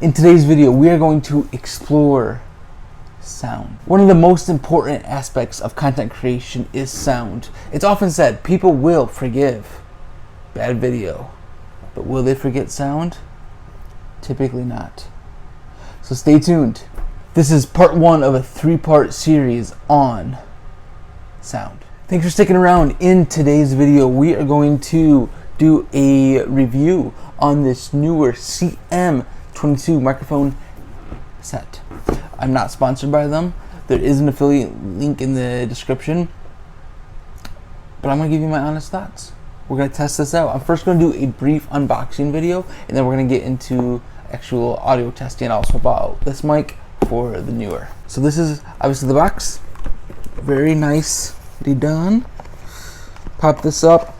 In today's video, we are going to explore sound. One of the most important aspects of content creation is sound. It's often said people will forgive bad video, but will they forget sound? Typically not. So stay tuned. This is part one of a three-part series on sound. Thanks for sticking around. In today's video, we are going to do a review on this Neewer CM22 microphone set. I'm not sponsored by them. There is an affiliate link in the description, but I'm going to give you my honest thoughts. We're going to test this out. I'm first going to do a brief unboxing video, and then we're going to get into actual audio testing. I'll swap out this mic for the Neewer. So this is obviously the box. Very nicely done. Pop this up.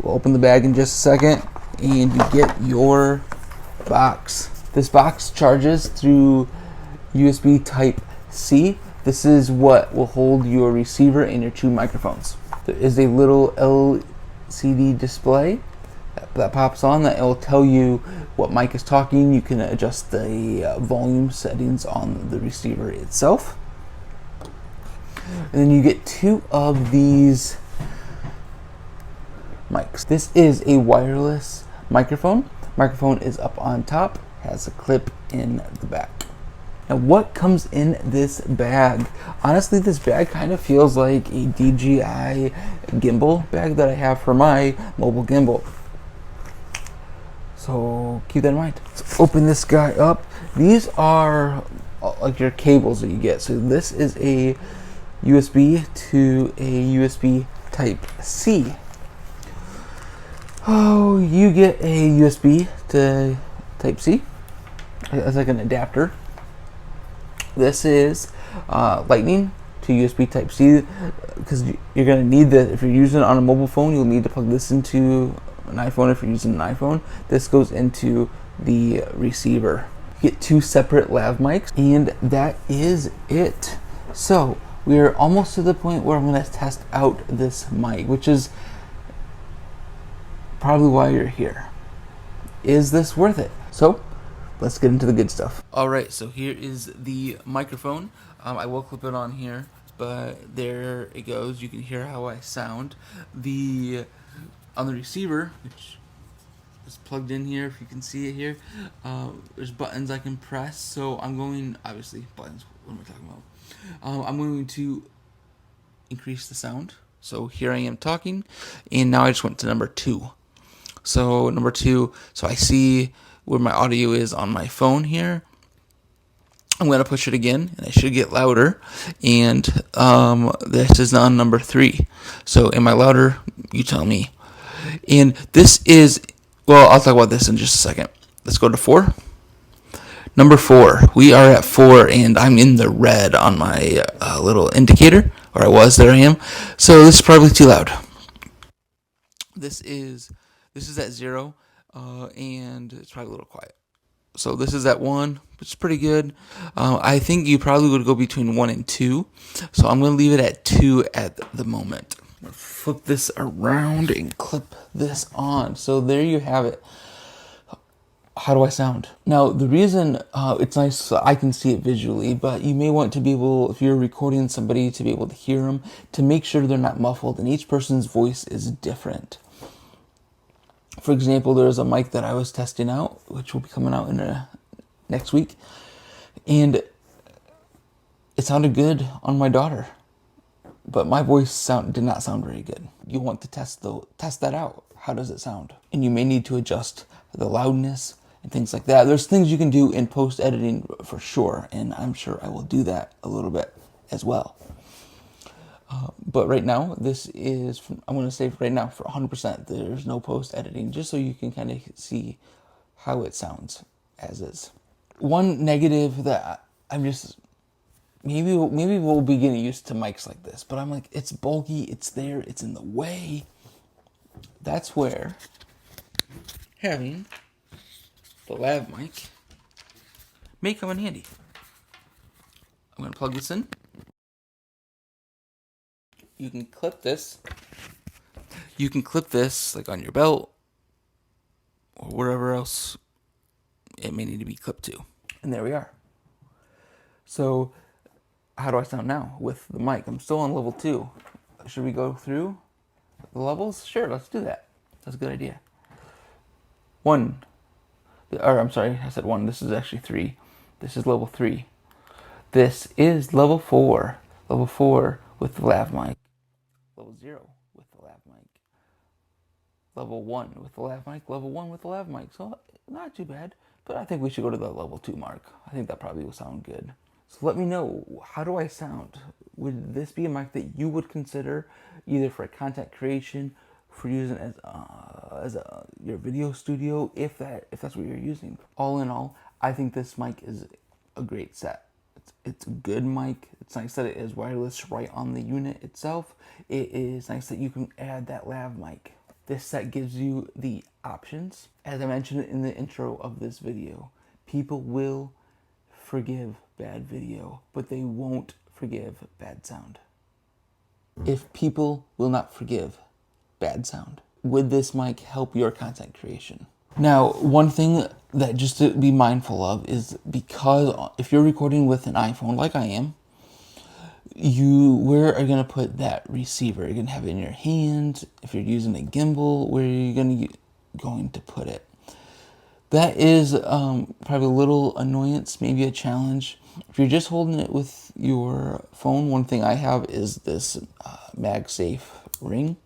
We'll open the bag in just a second, and you get your box. This box charges through USB Type-C. This is what will hold your receiver and your two microphones. There is a little LCD display that pops on that will tell you what mic is talking. You can adjust the volume settings on the receiver itself. And then you get two of these mics. This is a wireless microphone. Microphone is up on top, has a clip in the back. Now, what comes in this bag? Honestly, this bag kind of feels like a DJI gimbal bag that I have for my mobile gimbal. So keep that in mind. Let's open this guy up. These are like your cables that you get. So this is a USB to a USB Type-C. Oh, you get a USB to Type-C. It's like an adapter. This is Lightning to USB Type-C, because you're going to need that. If you're using it on a mobile phone, you'll need to plug this into an iPhone. If you're using an iPhone, this goes into the receiver. You get two separate lav mics, and that is it. So we're almost to the point where I'm going to test out this mic, which is probably why you're here. Is this worth it? So let's get into the good stuff. All right, so here is the microphone. I will clip it on here, but there it goes. You can hear how I sound. On the receiver, which is plugged in here, if you can see it here, there's buttons I can press. So I'm going, obviously, buttons, what am I talking about? I'm going to increase the sound. So here I am talking, and now I just went to number 2. So number 2, so I see where my audio is on my phone here. I'm going to push it again, and I should get louder. And this is on number 3. So am I louder? You tell me. And this is, well, I'll talk about this in just a second. Let's go to 4. Number 4. We are at 4, and I'm in the red on my little indicator. Or I was, there I am. So this is probably too loud. This is at 0. And it's probably a little quiet. So this is at 1, which is pretty good. I think you probably would go between 1 and 2. So I'm going to leave it at 2 at the moment. I'm going to flip this around and clip this on. So there you have it. How do I sound? Now, the reason it's nice so I can see it visually, but you may want to be able, if you're recording somebody, to be able to hear them, to make sure they're not muffled. And each person's voice is different. For example, there's a mic that I was testing out, which will be coming out in next week, and it sounded good on my daughter, but my voice did not sound very good. You want to test that out. How does it sound? And you may need to adjust the loudness and things like that. There's things you can do in post-editing for sure, and I'm sure I will do that a little bit as well. But right now, this is, I'm going to say right now for 100%, there's no post-editing, just so you can kind of see how it sounds as is. One negative that I'm just, maybe we'll be getting used to mics like this, but I'm like, it's bulky, it's there, it's in the way. That's where having the lav mic may come in handy. I'm going to plug this in. You can clip this like on your belt or wherever else it may need to be clipped to. And there we are. So how do I sound now with the mic? I'm still on level 2. Should we go through the levels? Sure, let's do that. That's a good idea. 1. Or I'm sorry, I said 1. This is actually 3. This is level 3. This is level 4. Level 4 with the lav mic. Level 0 with the lav mic. Level 1 with the lav mic. Level 1 with the lav mic. So not too bad. But I think we should go to the level 2 mark. I think that probably will sound good. So let me know, how do I sound? Would this be a mic that you would consider either for content creation, for using as your video studio, if that's what you're using? All in all, I think this mic is a great set. It's a good mic. It's nice that it is wireless right on the unit itself. It is nice that you can add that lav mic. This set gives you the options. As I mentioned in the intro of this video, people will forgive bad video, but they won't forgive bad sound. If people will not forgive bad sound, would this mic help your content creation? Now, one thing that just to be mindful of is, because if you're recording with an iPhone like I am, where are you going to put that receiver? You're going to have it in your hand. If you're using a gimbal, where are you going to put it? That is probably a little annoyance, maybe a challenge. If you're just holding it with your phone, one thing I have is this MagSafe ring.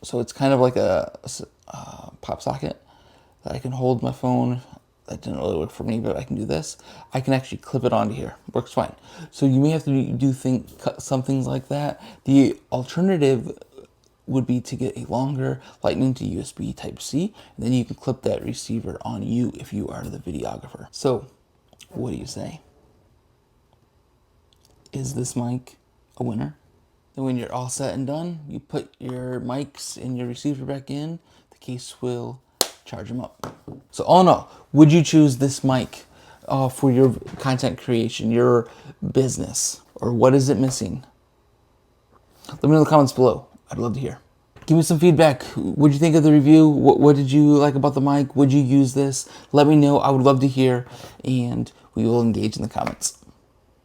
So it's kind of like a pop socket that I can hold my phone. That didn't really work for me, but I can do this. I can actually clip it onto here. Works fine. So you may have to do some things like that. The alternative would be to get a longer Lightning to USB Type-C, and then you can clip that receiver on you if you are the videographer. So, what do you say? Is this mic a winner? Then when you're all set and done, you put your mics and your receiver back in, the case will charge them up. So all in all, would you choose this mic for your content creation, your business, or what is it missing? Let me know in the comments below. I'd love to hear. Give me some feedback. What did you think of the review? What did you like about the mic? Would you use this? Let me know. I would love to hear, and we will engage in the comments.